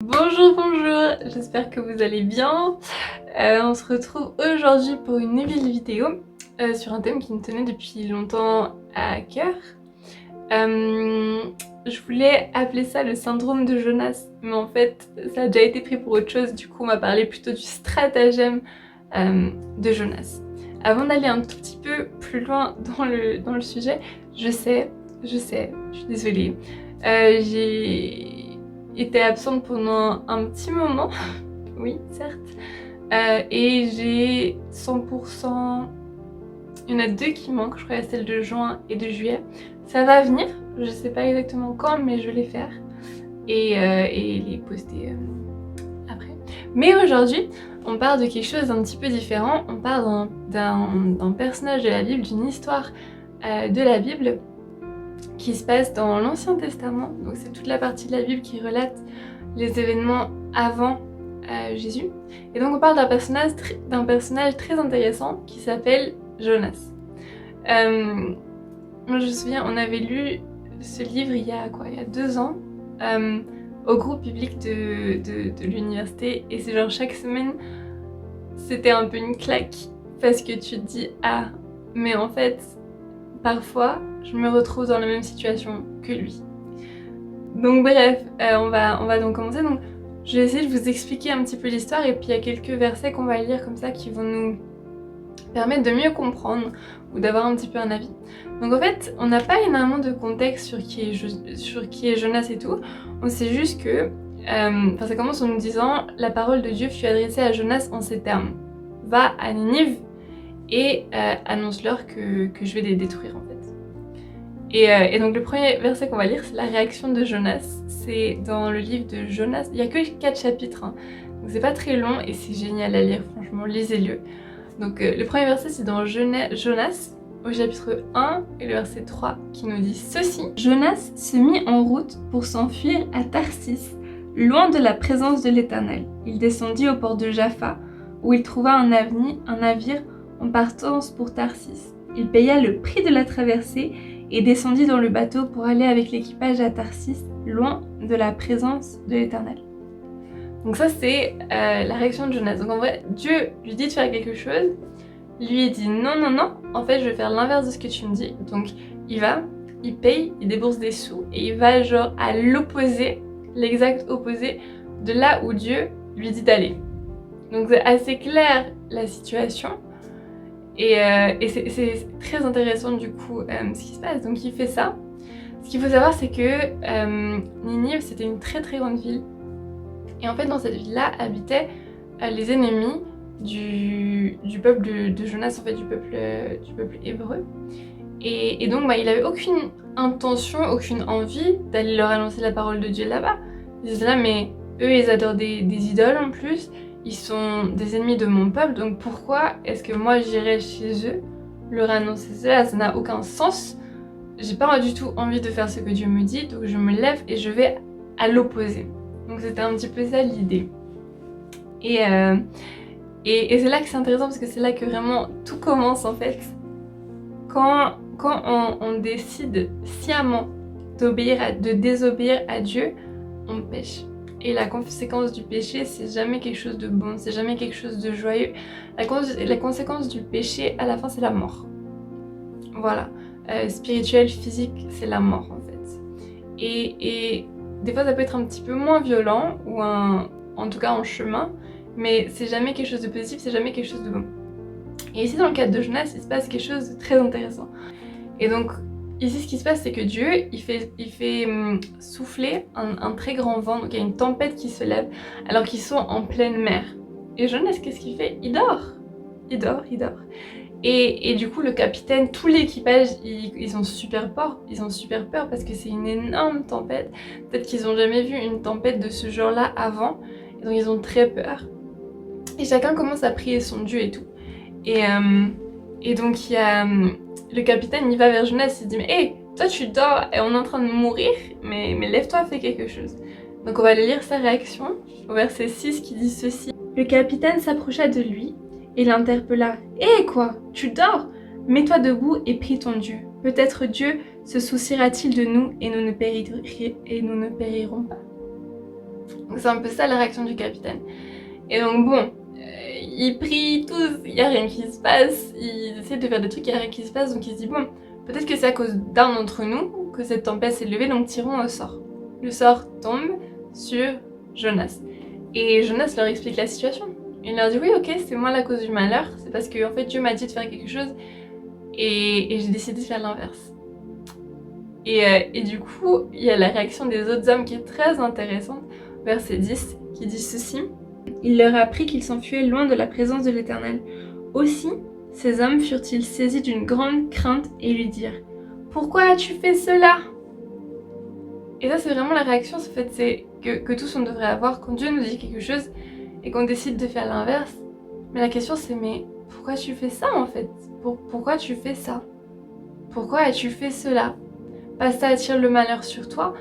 Bonjour, bonjour, j'espère que vous allez bien. On se retrouve aujourd'hui pour une nouvelle vidéo sur un thème qui me tenait depuis longtemps à cœur. Je voulais appeler ça le syndrome de Jonas, mais en fait ça a déjà été pris pour autre chose, du coup on va parler plutôt du stratagème de Jonas. Avant d'aller un tout petit peu plus loin dans le sujet, je sais, je suis désolée, j'ai été absente pendant un petit moment, oui certes, et j'ai 100%, il y en a deux qui manquent, je crois celle de juin et de juillet. Ça va venir, je sais pas exactement quand, mais je vais les faire et les poster après. Mais aujourd'hui, on parle de quelque chose d'un petit peu différent, on parle d'un personnage de la Bible, d'une histoire de la Bible qui se passe dans l'Ancien Testament. Donc c'est toute la partie de la Bible qui relate les événements avant Jésus. Et donc on parle d'un personnage très intéressant qui s'appelle Jonas. Moi je me souviens, on avait lu ce livre il y a 2 ans au groupe public de l'université, et c'est genre chaque semaine c'était un peu une claque parce que tu te dis ah mais en fait parfois je me retrouve dans la même situation que lui. Donc bref, on va donc commencer. Donc je vais essayer de vous expliquer un petit peu l'histoire, et puis il y a quelques versets qu'on va lire comme ça qui vont nous permettre de mieux comprendre ou d'avoir un petit peu un avis. Donc en fait, on n'a pas énormément de contexte sur qui est Jonas et tout. On sait juste que, ça commence en nous disant « La parole de Dieu fut adressée à Jonas en ces termes. Va à Ninive et annonce-leur que je vais les détruire en fait. » Et donc le premier verset qu'on va lire, c'est la réaction de Jonas. C'est dans le livre de Jonas. Il n'y a que 4 chapitres, hein. Donc c'est pas très long et c'est génial à lire, franchement, lisez-le. Donc le premier verset, c'est dans Jonas, au chapitre 1, et le verset 3, qui nous dit ceci. Jonas se mit en route pour s'enfuir à Tarsis, loin de la présence de l'Éternel. Il descendit au port de Jaffa, où il trouva un navire en partance pour Tarsis. Il paya le prix de la traversée et descendit dans le bateau pour aller avec l'équipage à Tarsis, loin de la présence de l'Éternel. Donc ça c'est la réaction de Jonas. Donc en vrai, Dieu lui dit de faire quelque chose, lui dit non, en fait je vais faire l'inverse de ce que tu me dis. Donc il va, il paye, il débourse des sous, et il va genre à l'opposé, l'exact opposé de là où Dieu lui dit d'aller. Donc c'est assez clair la situation. Et c'est très intéressant du coup ce qui se passe. Donc il fait ça. Ce qu'il faut savoir, c'est que Ninive, c'était une très très grande ville. Et en fait dans cette ville-là habitaient les ennemis du peuple de Jonas, en fait du peuple hébreu. Et donc il avait aucune intention, aucune envie d'aller leur annoncer la parole de Dieu là-bas. Ils disaient là mais eux ils adorent des idoles en plus. Ils sont des ennemis de mon peuple, donc pourquoi est-ce que moi j'irais chez eux leur annoncer cela? Ça n'a aucun sens. J'ai pas du tout envie de faire ce que Dieu me dit, donc je me lève et je vais à l'opposé. Donc c'était un petit peu ça l'idée. Et c'est là que c'est intéressant, parce que c'est là que vraiment tout commence en fait. Quand on décide sciemment de désobéir à Dieu, on pêche. Et la conséquence du péché, c'est jamais quelque chose de bon, c'est jamais quelque chose de joyeux. La conséquence du péché, à la fin, c'est la mort. Voilà. Spirituel, physique, c'est la mort, en fait. Et des fois, ça peut être un petit peu moins violent, ou en tout cas en chemin, mais c'est jamais quelque chose de positif, c'est jamais quelque chose de bon. Et ici, dans le cadre de Jonas, il se passe quelque chose de très intéressant. Et donc, ici, ce qui se passe, c'est que Dieu, il fait souffler un très grand vent, donc il y a une tempête qui se lève, alors qu'ils sont en pleine mer. Et Jonas, qu'est-ce qu'il fait? Il dort. Et du coup, le capitaine, tout l'équipage, ils ont super peur. Ils ont super peur parce que c'est une énorme tempête. Peut-être qu'ils n'ont jamais vu une tempête de ce genre-là avant. Et donc, ils ont très peur. Et chacun commence à prier son Dieu et tout. Et donc, il y a... le capitaine, il va vers Jonas, il dit « Mais hé, toi tu dors et on est en train de mourir, mais lève-toi, fais quelque chose. » Donc on va lire sa réaction au verset 6 qui dit ceci. Le capitaine s'approcha de lui et l'interpella. « Hé quoi, tu dors? Mets-toi debout et prie ton Dieu. Peut-être Dieu se souciera-t-il de nous et nous ne périrons pas. » Donc c'est un peu ça la réaction du capitaine. Et donc bon, ils prient tous, il n'y a rien qui se passe, ils essaient de faire des trucs, il n'y a rien qui se passe, donc ils se disent bon, peut-être que c'est à cause d'un d'entre nous que cette tempête s'est levée, donc tirons au sort. Le sort tombe sur Jonas. Et Jonas leur explique la situation. Il leur dit oui ok, c'est moi la cause du malheur, c'est parce que en fait Dieu m'a dit de faire quelque chose et j'ai décidé de faire l'inverse. Et du coup, il y a la réaction des autres hommes qui est très intéressante, verset 10, qui dit ceci. Il leur apprit qu'ils s'enfuyaient loin de la présence de l'Éternel. Aussi, ces hommes furent-ils saisis d'une grande crainte et lui dirent « Pourquoi as-tu fait cela ?» Et ça, c'est vraiment la réaction, en fait, c'est que tous on devrait avoir quand Dieu nous dit quelque chose et qu'on décide de faire l'inverse. Mais la question, c'est « Mais pourquoi tu fais ça, en fait ? Pourquoi tu fais ça ? Pourquoi as-tu fait cela ?» Pas ça attire le malheur sur toi,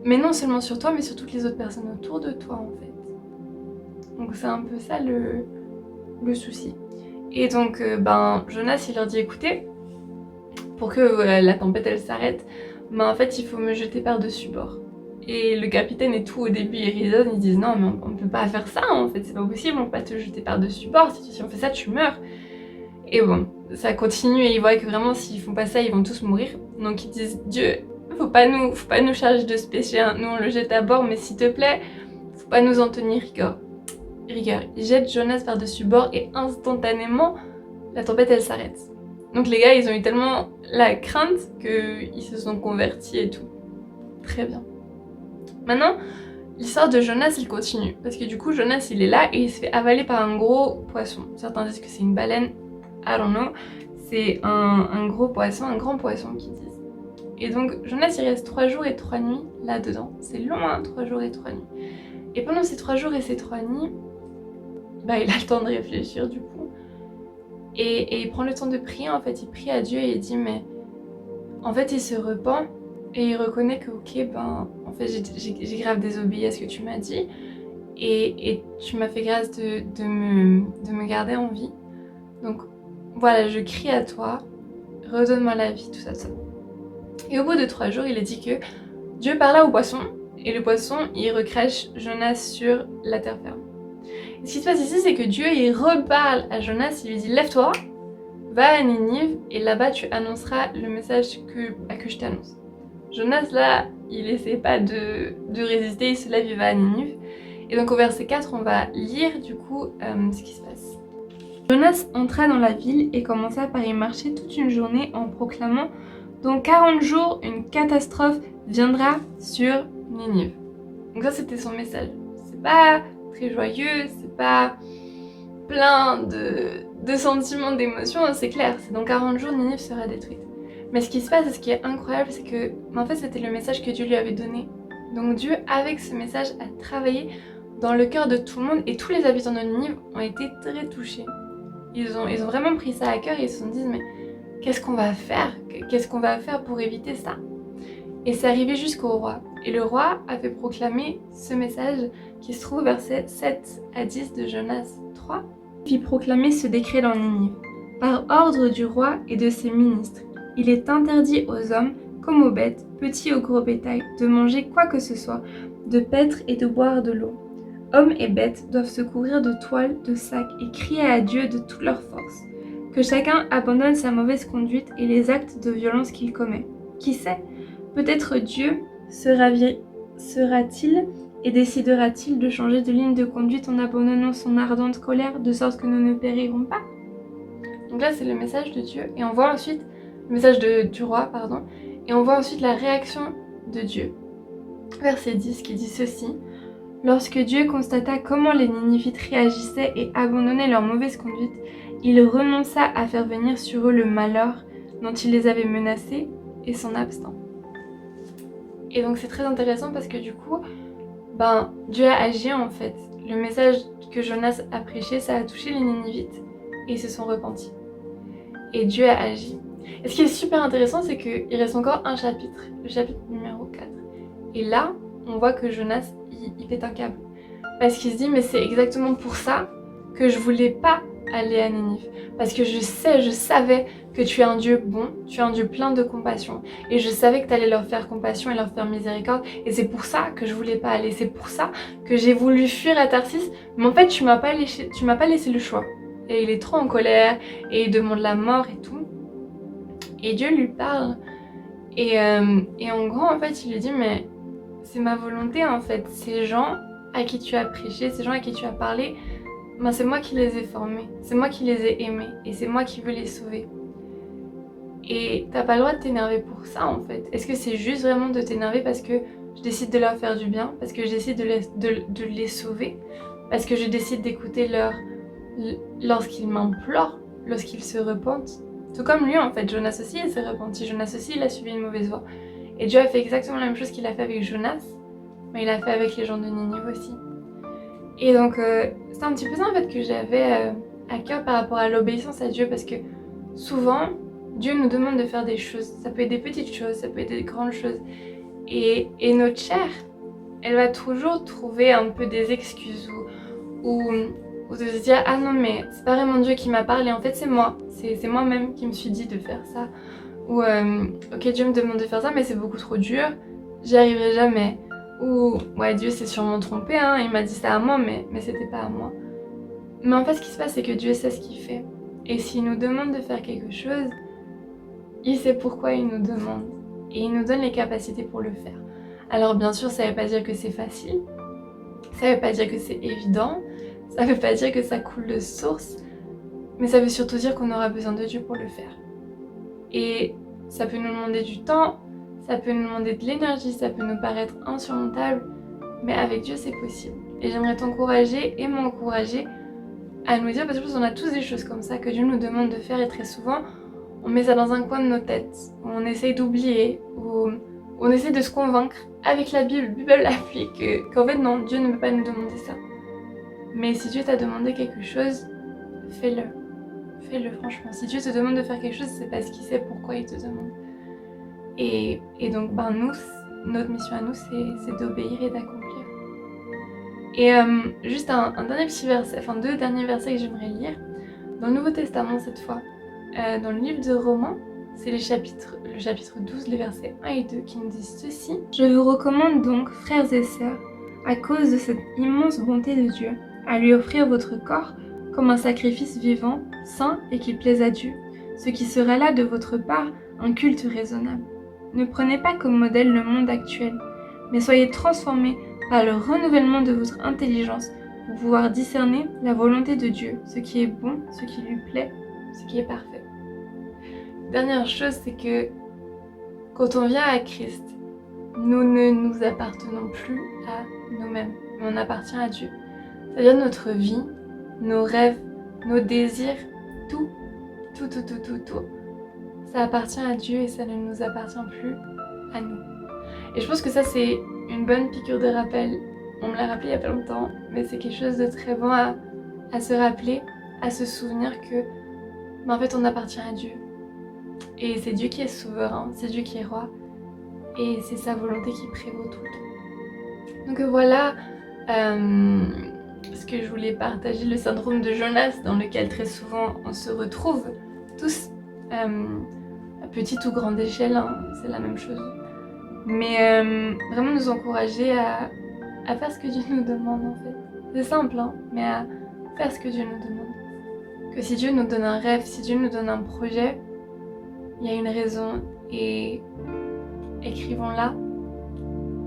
mais non seulement sur toi, mais sur toutes les autres personnes autour de toi, en fait. Donc c'est un peu ça le souci. Et donc Jonas il leur dit écoutez, pour que la tempête elle s'arrête, en fait il faut me jeter par-dessus bord. Et le capitaine et tout au début ils raisonnent, ils disent non mais on peut pas faire ça en fait, c'est pas possible, on peut pas te jeter par-dessus bord, si on fait ça tu meurs. Et bon, ça continue et ils voient que vraiment s'ils font pas ça ils vont tous mourir. Donc ils disent Dieu, faut pas nous charger de ce péché, hein. Nous on le jette à bord mais s'il te plaît, faut pas nous en tenir rigueur. Ils jettent Jonas par-dessus bord et instantanément, la tempête elle s'arrête. Donc les gars, ils ont eu tellement la crainte qu'ils se sont convertis et tout. Très bien. Maintenant, l'histoire de Jonas, il continue. Parce que du coup, Jonas, il est là et il se fait avaler par un gros poisson. Certains disent que c'est une baleine, I don't know. C'est un gros poisson, un grand poisson qu'ils disent. Et donc, Jonas, il reste 3 jours et 3 nuits là-dedans. C'est long, hein, 3 jours et 3 nuits. Et pendant ces 3 jours et ces 3 nuits, il a le temps de réfléchir du coup. Et il prend le temps de prier, en fait, il prie à Dieu et il dit mais en fait il se repent et il reconnaît que ok en fait j'ai grave désobéi à ce que tu m'as dit et tu m'as fait grâce de me garder en vie. Donc voilà, je crie à toi, redonne-moi la vie, tout ça, tout ça. Et au bout de 3 jours, il est dit que Dieu parla au poisson et le poisson il recrache Jonas sur la terre ferme. Ce qui se passe ici, c'est que Dieu, il reparle à Jonas, il lui dit « Lève-toi, va à Ninive, et là-bas tu annonceras le message que je t'annonce. » Jonas, là, il essaie pas de résister, il se lève, il va à Ninive. Et donc au verset 4, on va lire du coup ce qui se passe. Jonas entra dans la ville et commença par y marcher toute une journée en proclamant « Dans 40 jours, une catastrophe viendra sur Ninive. » Donc ça, c'était son message. C'est pas très joyeux, c'est pas plein de sentiments, d'émotions, c'est clair, c'est dans 40 jours Ninive sera détruite. Mais ce qui se passe, et ce qui est incroyable, c'est que en fait c'était le message que Dieu lui avait donné. Donc Dieu, avec ce message, a travaillé dans le cœur de tout le monde et tous les habitants de Ninive ont été très touchés. Ils ont vraiment pris ça à cœur et ils se sont dit mais qu'est-ce qu'on va faire ? Qu'est-ce qu'on va faire pour éviter ça ? Et c'est arrivé jusqu'au roi. Et le roi a fait proclamer ce message qui se trouve versets 7 à 10 de Jonas 3. Il fit proclamer ce décret dans Ninive. Par ordre du roi et de ses ministres, il est interdit aux hommes comme aux bêtes, petits ou gros bétail, de manger quoi que ce soit, de paître et de boire de l'eau. Hommes et bêtes doivent se couvrir de toiles, de sacs et crier à Dieu de toute leur force. Que chacun abandonne sa mauvaise conduite et les actes de violence qu'il commet. Qui sait ? Peut-être Dieu sera-t-il et décidera-t-il de changer de ligne de conduite en abandonnant son ardente colère de sorte que nous ne périrons pas. Donc là c'est le message de Dieu et on voit ensuite le message du roi et on voit ensuite la réaction de Dieu. Verset 10 qui dit ceci. Lorsque Dieu constata comment les Ninivites réagissaient et abandonnaient leur mauvaise conduite, il renonça à faire venir sur eux le malheur dont il les avait menacés et s'en abstint. Et donc c'est très intéressant parce que du coup, Dieu a agi en fait. Le message que Jonas a prêché, ça a touché les Ninivites et ils se sont repentis. Et Dieu a agi. Et ce qui est super intéressant, c'est qu'il reste encore un chapitre, le chapitre numéro 4. Et là, on voit que Jonas, il pète un câble. Parce qu'il se dit, mais c'est exactement pour ça que je voulais pas aller à Ninive. Parce que je savais que tu es un Dieu bon, tu es un Dieu plein de compassion. Et je savais que tu allais leur faire compassion et leur faire miséricorde. Et c'est pour ça que je voulais pas aller. C'est pour ça que j'ai voulu fuir à Tarsis. Mais en fait, tu m'as pas laissé le choix. Et il est trop en colère et il demande la mort et tout. Et Dieu lui parle. Et en gros, en fait, il lui dit, mais c'est ma volonté, en fait. Ces gens à qui tu as prêché, ces gens à qui tu as parlé, ben c'est moi qui les ai formés, c'est moi qui les ai aimés, et c'est moi qui veux les sauver. Et t'as pas le droit de t'énerver pour ça, en fait. Est-ce que c'est juste vraiment de t'énerver parce que je décide de leur faire du bien, parce que je décide de les sauver, parce que je décide d'écouter lorsqu'ils m'implorent, lorsqu'ils se repentent? Tout comme lui, en fait, Jonas aussi, il s'est repenti. Jonas aussi, il a suivi une mauvaise voie. Et Dieu a fait exactement la même chose qu'il a fait avec Jonas, mais il a fait avec les gens de Ninive aussi. Et donc, c'est un petit peu ça, en fait, que j'avais à cœur par rapport à l'obéissance à Dieu, parce que souvent, Dieu nous demande de faire des choses. Ça peut être des petites choses, ça peut être des grandes choses. Et notre chair, elle va toujours trouver un peu des excuses ou de se dire ah non mais c'est pas vraiment Dieu qui m'a parlé, en fait c'est moi, c'est moi-même qui me suis dit de faire ça, ou ok Dieu me demande de faire ça mais c'est beaucoup trop dur, j'y arriverai jamais, ou ouais Dieu s'est sûrement trompé, hein, il m'a dit ça à moi mais c'était pas à moi. Mais en fait ce qui se passe c'est que Dieu sait ce qu'il fait, et s'il nous demande de faire quelque chose, il sait pourquoi il nous demande, et il nous donne les capacités pour le faire. Alors bien sûr ça veut pas dire que c'est facile, ça veut pas dire que c'est évident, ça veut pas dire que ça coule de source, mais ça veut surtout dire qu'on aura besoin de Dieu pour le faire. Et ça peut nous demander du temps, ça peut nous demander de l'énergie, ça peut nous paraître insurmontable, mais avec Dieu c'est possible. Et j'aimerais t'encourager et m'encourager à nous dire, parce que je pense qu'on a tous des choses comme ça que Dieu nous demande de faire, et très souvent on met ça dans un coin de nos têtes, où on essaye d'oublier, où on essaie de se convaincre avec la Bible applique qu'en fait non, Dieu ne peut pas nous demander ça. Mais si Dieu t'a demandé quelque chose, fais-le. Fais-le franchement. Si Dieu te demande de faire quelque chose, c'est parce qu'il sait pourquoi il te demande. Et donc nous, notre mission à nous, c'est d'obéir et d'accomplir. Et juste un dernier petit verset, enfin 2 derniers versets que j'aimerais lire, dans le Nouveau Testament cette fois, dans le livre de Romains, c'est le chapitre 12, les versets 1 et 2 qui nous disent ceci. Je vous recommande donc, frères et sœurs, à cause de cette immense bonté de Dieu, à lui offrir votre corps comme un sacrifice vivant, saint et qui plaise à Dieu, ce qui sera là de votre part un culte raisonnable. Ne prenez pas comme modèle le monde actuel, mais soyez transformés par le renouvellement de votre intelligence pour pouvoir discerner la volonté de Dieu, ce qui est bon, ce qui lui plaît, ce qui est parfait. Dernière chose, c'est que quand on vient à Christ, nous ne nous appartenons plus à nous-mêmes, mais on appartient à Dieu. C'est-à-dire notre vie, nos rêves, nos désirs, tout, ça appartient à Dieu et ça ne nous appartient plus à nous. Et je pense que ça c'est une bonne piqûre de rappel. On me l'a rappelé il y a pas longtemps, mais c'est quelque chose de très bon à se rappeler, à se souvenir que en fait on appartient à Dieu. Et c'est Dieu qui est souverain, c'est Dieu qui est roi, et c'est sa volonté qui prévaut tout le temps. Donc voilà ce que je voulais partager, le syndrome de Jonas dans lequel très souvent on se retrouve tous, à petite ou grande échelle, hein, c'est la même chose. Mais vraiment nous encourager à faire ce que Dieu nous demande en fait. C'est simple, hein, mais à faire ce que Dieu nous demande. Que si Dieu nous donne un rêve, si Dieu nous donne un projet, il y a une raison, et écrivons-la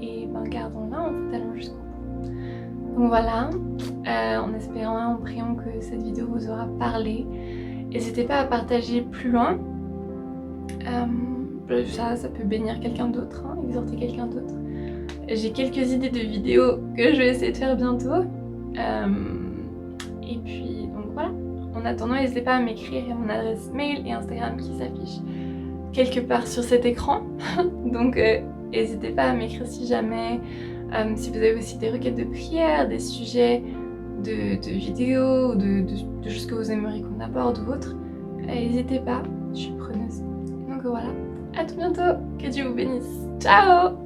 et gardons-la, en fait, allons jusqu'au bout. Donc voilà, en espérant et en priant que cette vidéo vous aura parlé. N'hésitez pas à partager plus loin, ça peut bénir quelqu'un d'autre, hein, exhorter quelqu'un d'autre. J'ai quelques idées de vidéos que je vais essayer de faire bientôt, et puis donc voilà. En attendant, n'hésitez pas à m'écrire, il y a mon adresse mail et Instagram qui s'affiche quelque part sur cet écran. Donc n'hésitez pas à m'écrire si jamais, si vous avez aussi des requêtes de prière, des sujets de vidéos, de choses que vous aimeriez qu'on aborde ou autre. N'hésitez pas, je suis preneuse. Donc voilà, à tout bientôt, que Dieu vous bénisse. Ciao!